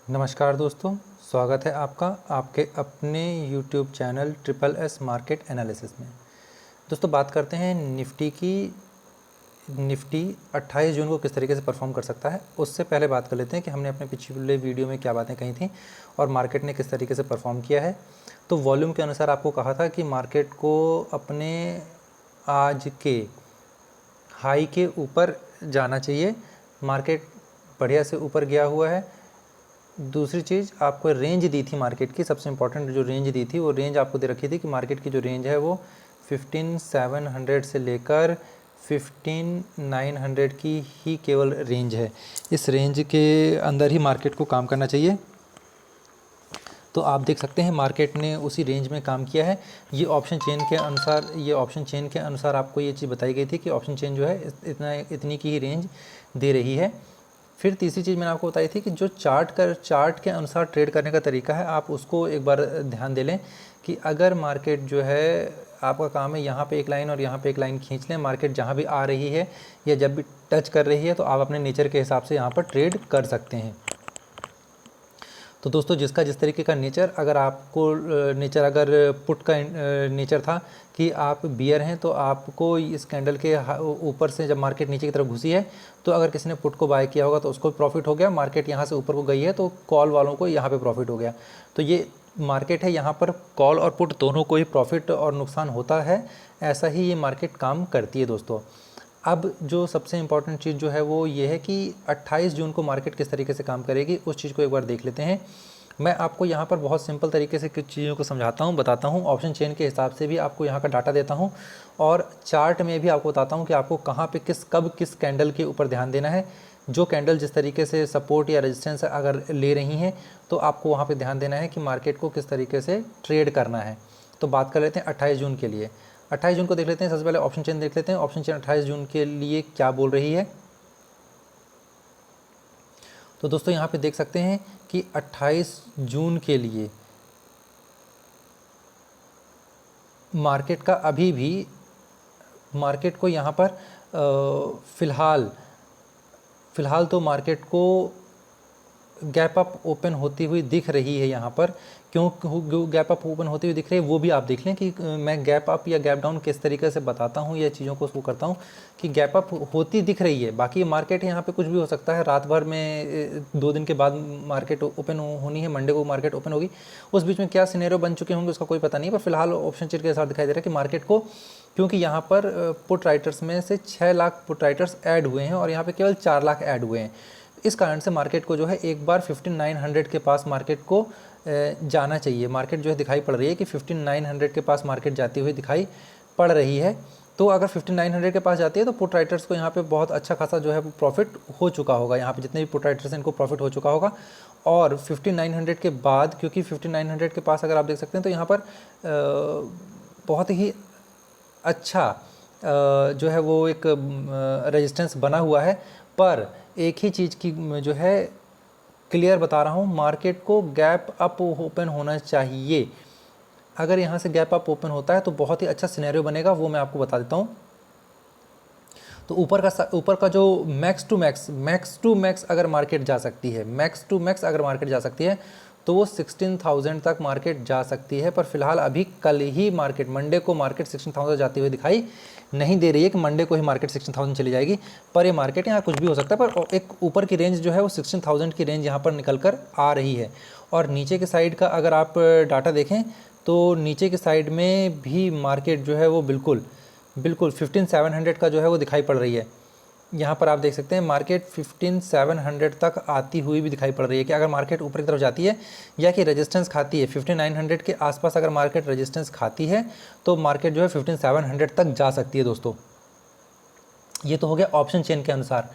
नमस्कार दोस्तों, स्वागत है आपका आपके अपने YouTube channel triple S market analysis में। दोस्तों बात करते हैं निफ्टी की। निफ्टी 28 जून को किस तरीके से परफॉर्म कर सकता है। उससे पहले बात कर लेते हैं कि हमने अपने पिछले वीडियो में क्या बातें कही थी और मार्केट ने किस तरीके से परफॉर्म किया है। तो वॉल्यूम के अनुसार आपको कहा था कि मार्केट को अपने आज के हाई के ऊपर जाना चाहिए। मार्केट बढ़िया से ऊपर गया हुआ है। दूसरी चीज़ आपको रेंज दी थी मार्केट की, सबसे इंपॉर्टेंट जो रेंज दी थी वो रेंज आपको दे रखी थी कि मार्केट की जो रेंज है वो 15,700 से लेकर 15,900 की ही केवल रेंज है। इस रेंज के अंदर ही मार्केट को काम करना चाहिए। तो आप देख सकते हैं मार्केट ने उसी रेंज में काम किया है। ये ऑप्शन चेन के अनुसार आपको ये चीज़ बताई गई थी कि ऑप्शन चेन जो है इतनी की ही रेंज दे रही है। फिर तीसरी चीज़ मैंने आपको बताई थी कि जो चार्ट के अनुसार ट्रेड करने का तरीका है, आप उसको एक बार ध्यान दे लें कि अगर मार्केट जो है आपका काम है यहाँ पे एक लाइन और यहाँ पे एक लाइन खींच लें। मार्केट जहाँ भी आ रही है या जब भी टच कर रही है तो आप अपने नेचर के हिसाब से यहाँ पर ट्रेड कर सकते हैं। तो दोस्तों जिसका जिस तरीके का नेचर, अगर पुट का नेचर था कि आप बियर हैं तो आपको इस कैंडल के ऊपर से जब मार्केट नीचे की तरफ घुसी है तो अगर किसी ने पुट को बाय किया होगा तो उसको प्रॉफिट हो गया। मार्केट यहाँ से ऊपर को गई है तो कॉल वालों को यहाँ पे प्रॉफिट हो गया। तो ये मार्केट है, यहाँ पर कॉल और पुट दोनों को ही प्रॉफिट और नुकसान होता है। ऐसा ही ये मार्केट काम करती है दोस्तों। अब जो सबसे इम्पॉर्टेंट चीज़ जो है वो ये है कि 28 जून को मार्केट किस तरीके से काम करेगी, उस चीज़ को एक बार देख लेते हैं। मैं आपको यहाँ पर बहुत सिंपल तरीके से कुछ चीज़ों को समझाता हूँ, बताता हूँ। ऑप्शन चेन के हिसाब से भी आपको यहाँ का डाटा देता हूँ और चार्ट में भी आपको बताता हूँ कि आपको कहाँ पे किस कैंडल के ऊपर ध्यान देना है। जो कैंडल जिस तरीके से सपोर्ट या रेजिस्टेंस अगर ले रही हैं तो आपको वहाँ पे ध्यान देना है कि मार्केट को किस तरीके से ट्रेड करना है। तो बात कर लेते हैं 28 जून के लिए। 28 जून को देख लेते हैं। सबसे पहले ऑप्शन चेन देख लेते हैं। ऑप्शन चेन 28 जून के लिए क्या बोल रही है। तो दोस्तों यहाँ पे देख सकते हैं कि 28 जून के लिए मार्केट का अभी भी मार्केट को यहाँ पर फ़िलहाल तो मार्केट को गैप अप ओपन होती हुई दिख रही है। यहाँ पर क्यों गैप अप ओपन होती हुई दिख रही है वो भी आप देख लें कि मैं गैप अप या गैप डाउन किस तरीके से बताता हूँ या चीज़ों को उसको करता हूँ कि गैप अप होती दिख रही है। बाकी मार्केट यहाँ पे कुछ भी हो सकता है। रात भर में 2 दिन के बाद मार्केट ओपन होनी है, मंडे को मार्केट ओपन होगी। उस बीच में क्या सिनेरियो बन चुके होंगे उसका कोई पता नहीं, पर फिलहाल ऑप्शन चेन के साथ दिखाई दे रहा है कि मार्केट को, क्योंकि यहाँ पर पुट राइटर्स में से 6 लाख पुट राइटर्स ऐड हुए हैं और यहाँ पे केवल 4 लाख ऐड हुए हैं। इस कारण से मार्केट को जो है एक बार 5900 के पास मार्केट को जाना चाहिए। मार्केट जो है दिखाई पड़ रही है कि 5900 के पास मार्केट जाती हुई दिखाई पड़ रही है। तो अगर 5900 के पास जाती है तो पुट राइटर्स को यहाँ पे बहुत अच्छा खासा जो है प्रॉफिट हो चुका होगा। यहाँ पे जितने भी पुट राइटर्स हैं इनको प्रॉफिट हो चुका होगा। और 5900 के बाद, क्योंकि 5900 के पास अगर आप देख सकते हैं तो यहाँ पर बहुत ही अच्छा जो है वो एक रेजिस्टेंस बना हुआ है। पर एक ही चीज़ की जो है क्लियर बता रहा हूँ, मार्केट को गैप अप ओपन होना चाहिए। अगर यहाँ से गैप अप ओपन होता है तो बहुत ही अच्छा सिनेरियो बनेगा, वो मैं आपको बता देता हूँ। तो ऊपर का जो मैक्स टू मैक्स अगर मार्केट जा सकती है, तो वो 16,000 तक मार्केट जा सकती है। पर फिलहाल अभी कल ही मंडे को मार्केट 16,000 जाती हुई दिखाई नहीं दे रही है कि मंडे को ही मार्केट 16,000 चली जाएगी। पर ये मार्केट यहाँ कुछ भी हो सकता है। पर एक ऊपर की रेंज जो है वो 16,000 की रेंज यहाँ पर निकल कर आ रही है। और नीचे के साइड का अगर आप डाटा देखें तो नीचे के साइड में भी मार्केट जो है वो बिल्कुल 15,700 का जो है वो दिखाई पड़ रही है। यहाँ पर आप देख सकते हैं मार्केट 15,700 तक आती हुई भी दिखाई पड़ रही है कि अगर मार्केट ऊपर की तरफ जाती है या कि रेजिस्टेंस खाती है 5900 के आसपास, अगर मार्केट रेजिस्टेंस खाती है तो मार्केट जो है 15,700 तक जा सकती है दोस्तों। ये तो हो गया ऑप्शन चेन के अनुसार।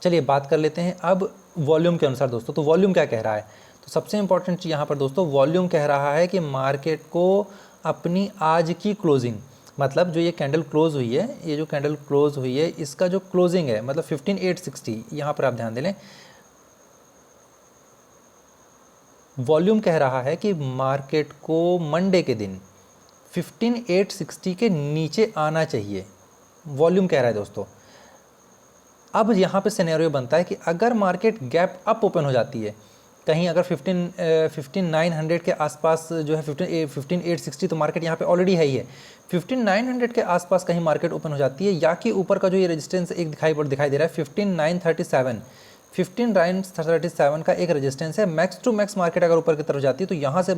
चलिए बात कर लेते हैं अब वॉल्यूम के अनुसार दोस्तों। तो वॉल्यूम क्या कह रहा है, तो सबसे इंपॉर्टेंट चीज़ यहाँ पर दोस्तों वॉल्यूम कह रहा है कि मार्केट को अपनी आज की क्लोजिंग, मतलब जो ये कैंडल क्लोज हुई है, ये जो कैंडल क्लोज हुई है इसका जो क्लोजिंग है मतलब 15,860, यहाँ पर आप ध्यान दे लें। वॉल्यूम कह रहा है कि मार्केट को मंडे के दिन 15,860 के नीचे आना चाहिए। वॉल्यूम कह रहा है दोस्तों। अब यहाँ पे सिनेरियो बनता है कि अगर मार्केट गैप अप ओपन हो जाती है कहीं अगर 15,900 के आसपास जो है 15,860, तो मार्केट यहाँ पे ऑलरेडी है ही है। 15,900 के आसपास कहीं मार्केट ओपन हो जाती है, या कि ऊपर का जो ये रेजिस्टेंस एक दिखाई दे रहा है 15,937 का एक रेजिस्टेंस है। मैक्स टू मैक्स मार्केट अगर ऊपर की तरफ जाती है तो यहाँ से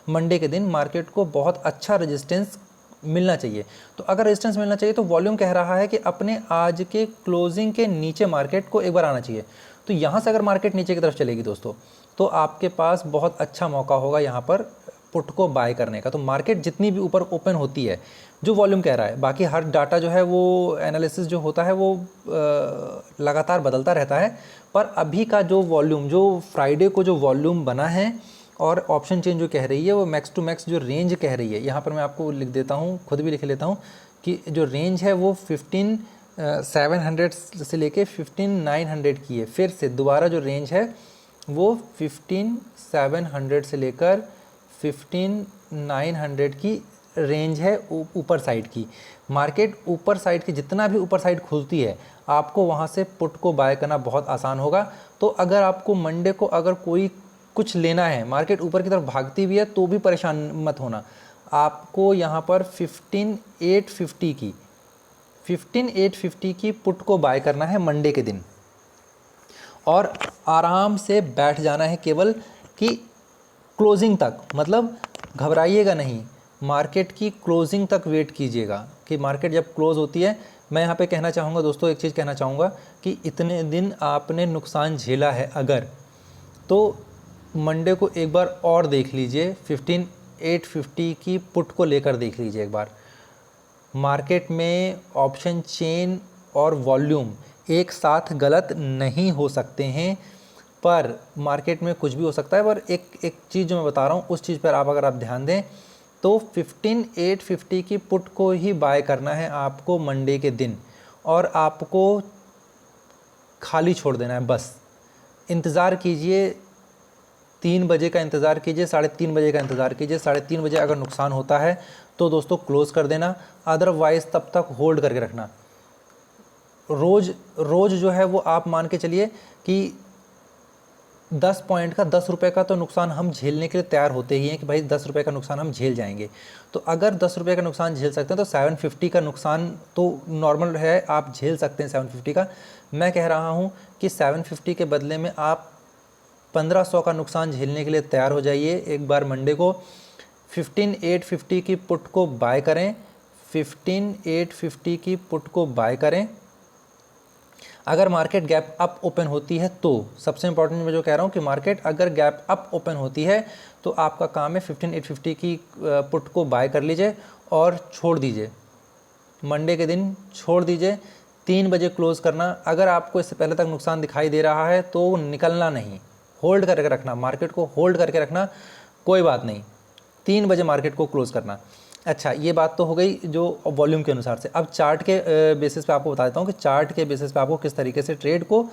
मंडे के दिन मार्केट को बहुत अच्छा रेजिस्टेंस मिलना चाहिए। तो अगर रेजिस्टेंस मिलना चाहिए तो वॉल्यूम कह रहा है कि अपने आज के क्लोजिंग के नीचे मार्केट को एक बार आना चाहिए। तो यहाँ से अगर मार्केट नीचे की तरफ चलेगी दोस्तों, तो आपके पास बहुत अच्छा मौका होगा यहाँ पर पुट को बाय करने का। तो मार्केट जितनी भी ऊपर ओपन होती है, जो वॉल्यूम कह रहा है, बाकी हर डाटा जो है वो एनालिसिस जो होता है वो लगातार बदलता रहता है, पर अभी का जो वॉल्यूम, जो फ्राइडे को जो वॉल्यूम बना है और ऑप्शन चेन जो कह रही है वो मैक्स टू मैक्स जो रेंज कह रही है, यहाँ पर मैं आपको लिख देता हूँ, खुद भी लिख लेता हूँ कि जो रेंज है वो 15,700 से लेके 15,900 की है। फिर से दोबारा जो रेंज है वो 15,700 से लेकर 15,900 की रेंज है ऊपर साइड की। मार्केट ऊपर साइड की जितना भी ऊपर साइड खुलती है, आपको वहाँ से पुट को बाय करना बहुत आसान होगा। तो अगर आपको मंडे को अगर कोई कुछ लेना है, मार्केट ऊपर की तरफ भागती भी है तो भी परेशान मत होना, आपको यहाँ पर 15,850 की पुट को बाय करना है मंडे के दिन, और आराम से बैठ जाना है केवल कि क्लोजिंग तक। मतलब घबराइएगा नहीं, मार्केट की क्लोजिंग तक वेट कीजिएगा कि मार्केट जब क्लोज़ होती है। मैं यहाँ पे कहना चाहूँगा दोस्तों, एक चीज़ कहना चाहूँगा कि इतने दिन आपने नुकसान झेला है अगर, तो मंडे को एक बार और देख लीजिए, 15,850 की पुट को लेकर देख लीजिए एक बार। मार्केट में ऑप्शन चेन और वॉल्यूम एक साथ गलत नहीं हो सकते हैं, पर मार्केट में कुछ भी हो सकता है। पर एक चीज़ जो मैं बता रहा हूँ उस चीज़ पर अगर आप ध्यान दें तो 15,850 की पुट को ही बाय करना है आपको मंडे के दिन, और आपको खाली छोड़ देना है बस। इंतज़ार कीजिए, 3 बजे का इंतज़ार कीजिए, 3:30 बजे का इंतज़ार कीजिए। 3:30 बजे अगर नुकसान होता है तो दोस्तों क्लोज़ कर देना, अदरवाइज़ तब तक होल्ड करके रखना। रोज़ जो है वो आप मान के चलिए कि 10 पॉइंट का 10 रुपये का तो नुकसान हम झेलने के लिए तैयार होते ही हैं कि भाई 10 रुपये का नुकसान हम झेल जाएंगे। तो अगर 10 रुपये का नुकसान झेल सकते हैं तो 750 का नुकसान तो नॉर्मल है, आप झेल सकते हैं 750 का। मैं कह रहा हूँ कि 750 के बदले में आप 1500 का नुकसान झेलने के लिए तैयार हो जाइए। एक बार मंडे को 15,850 की पुट को बाय करें, 15,850 की पुट को बाय करें। अगर मार्केट गैप अप ओपन होती है तो सबसे इंपॉर्टेंट मैं जो कह रहा हूँ कि मार्केट अगर गैप अप ओपन होती है तो आपका काम है 15,850 की पुट को बाय कर लीजिए और छोड़ दीजिए, मंडे के दिन छोड़ दीजिए। 3 बजे क्लोज़ करना। अगर आपको इससे पहले तक नुकसान दिखाई दे रहा है तो निकलना नहीं, होल्ड करके रखना, मार्केट को होल्ड करके रखना, कोई बात नहीं। 3 बजे मार्केट को क्लोज़ करना। अच्छा, ये बात तो हो गई जो वॉल्यूम के अनुसार से। अब चार्ट के बेसिस पे आपको बता देता हूँ कि चार्ट के बेसिस पे आपको किस तरीके से ट्रेड को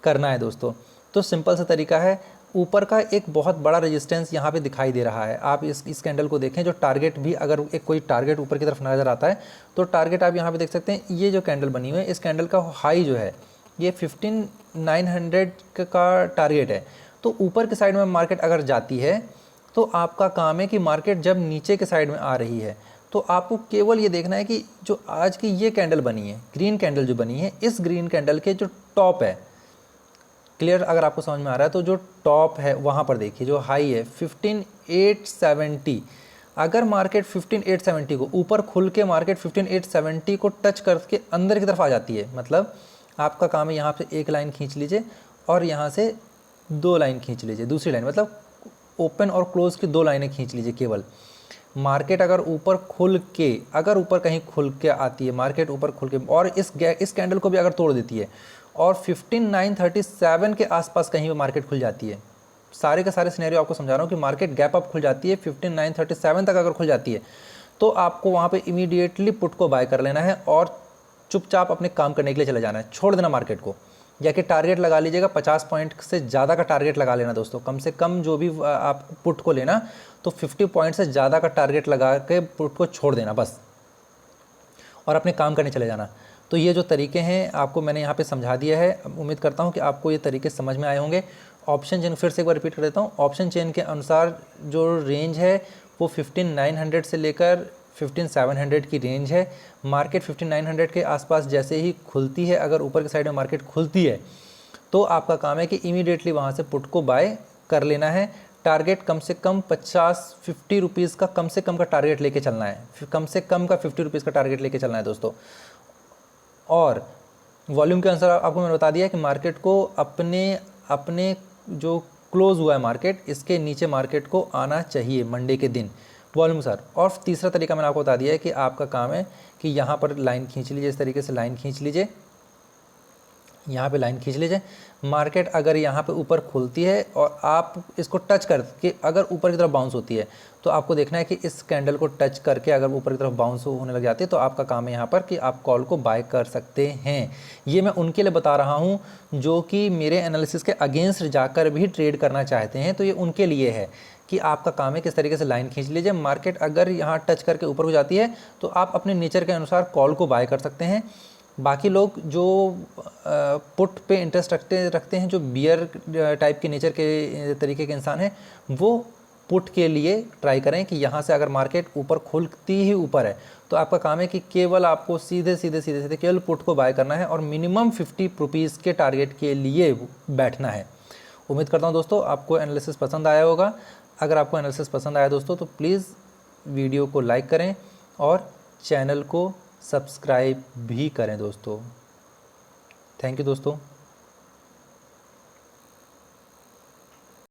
करना है दोस्तों। तो सिंपल सा तरीका है, ऊपर का एक बहुत बड़ा रेजिस्टेंस यहाँ पे दिखाई दे रहा है। आप इस कैंडल को देखें, जो टारगेट भी अगर एक कोई टारगेट ऊपर की तरफ नज़र आता है तो टारगेट आप यहाँ पे देख सकते हैं। ये जो कैंडल बनी हुई है, इस कैंडल का हाई जो है ये 15,900 का टारगेट है। तो ऊपर की साइड में मार्केट अगर जाती है तो आपका काम है कि मार्केट जब नीचे के साइड में आ रही है तो आपको केवल ये देखना है कि जो आज की ये कैंडल बनी है, ग्रीन कैंडल जो बनी है, इस ग्रीन कैंडल के जो टॉप है, क्लियर अगर आपको समझ में आ रहा है तो जो टॉप है वहाँ पर देखिए, जो हाई है 15,870। अगर मार्केट 15,870 को ऊपर खुल के मार्केट 15,870 को टच करके अंदर की तरफ आ जाती है, मतलब आपका काम है यहाँ से एक लाइन खींच लीजिए और यहाँ से 2 लाइन खींच लीजिए, दूसरी लाइन, मतलब ओपन और क्लोज की 2 लाइनें खींच लीजिए केवल। मार्केट अगर ऊपर खुल के, अगर ऊपर कहीं खुल के आती है, मार्केट ऊपर खुल के और इस कैंडल को भी अगर तोड़ देती है और 15,937 के आसपास कहीं भी मार्केट खुल जाती है, सारे के सारे सिनेरियो आपको समझा रहा हूँ कि मार्केट गैप अप खुल जाती है 15,937 तक अगर खुल जाती है तो आपको वहाँ पे इमीडिएटली पुट को बाय कर लेना है और चुपचाप अपने काम करने के लिए चले जाना है, छोड़ देना मार्केट को। या कि टारगेट लगा लीजिएगा, 50 पॉइंट से ज़्यादा का टारगेट लगा लेना दोस्तों, कम से कम जो भी आप पुट को लेना तो 50 पॉइंट से ज़्यादा का टारगेट लगा के पुट को छोड़ देना बस, और अपने काम करने चले जाना। तो ये जो तरीके हैं आपको मैंने यहाँ पे समझा दिया है। उम्मीद करता हूँ कि आपको ये तरीके समझ में आए होंगे ऑप्शन चेन फिर से एक बार रिपीट कर देता हूँ, ऑप्शन चेन के अनुसार जो रेंज है वो 15,900 से लेकर 15,700 की रेंज है। मार्केट 15,900 के आसपास जैसे ही खुलती है, अगर ऊपर की साइड में मार्केट खुलती है तो आपका काम है कि इमीडिएटली वहाँ से पुट को बाय कर लेना है। टारगेट कम से कम 50 रुपीज़ का कम से कम का टारगेट लेके चलना है, कम से कम का 50 रुपीज़ का टारगेट लेके चलना है दोस्तों। और वॉल्यूम के अनुसार आपको मैंने बता दिया कि मार्केट को अपने जो क्लोज हुआ है मार्केट, इसके नीचे मार्केट को आना चाहिए मंडे के दिन वॉल्यूम सर। और तीसरा तरीका मैंने आपको बता दिया है कि आपका काम है कि यहाँ पर लाइन खींच लीजिए, इस तरीके से लाइन खींच लीजिए, यहाँ पे लाइन खींच लीजिए। मार्केट अगर यहाँ पे ऊपर खुलती है और आप इसको टच करके अगर ऊपर की तरफ बाउंस होती है तो आपको देखना है कि इस कैंडल को टच करके अगर ऊपर की तरफ बाउंस होने लग जाती है तो आपका काम है यहाँ पर कि आप कॉल को बाय कर सकते हैं। ये मैं उनके लिए बता रहा हूँ जो कि मेरे एनालिसिस के अगेंस्ट जाकर भी ट्रेड करना चाहते हैं, तो ये उनके लिए है कि आपका काम है किस तरीके से लाइन खींच लीजिए। मार्केट अगर यहाँ टच करके ऊपर हो जाती है तो आप अपने नेचर के अनुसार कॉल को बाय कर सकते हैं। बाकी लोग जो पुट पे इंटरेस्ट रखते हैं, जो बियर टाइप के नेचर के तरीके के इंसान हैं, वो पुट के लिए ट्राई करें कि यहाँ से अगर मार्केट ऊपर खुलती ही ऊपर है तो आपका काम है कि केवल आपको सीधे केवल पुट को बाय करना है और मिनिमम 50 रुपीज़ के टारगेट के लिए बैठना है। उम्मीद करता हूँ दोस्तों आपको एनालिसिस पसंद आया होगा। अगर आपको एनालिसिस पसंद आया दोस्तों तो प्लीज़ वीडियो को लाइक करें और चैनल को सब्सक्राइब भी करें दोस्तों। थैंक यू दोस्तों।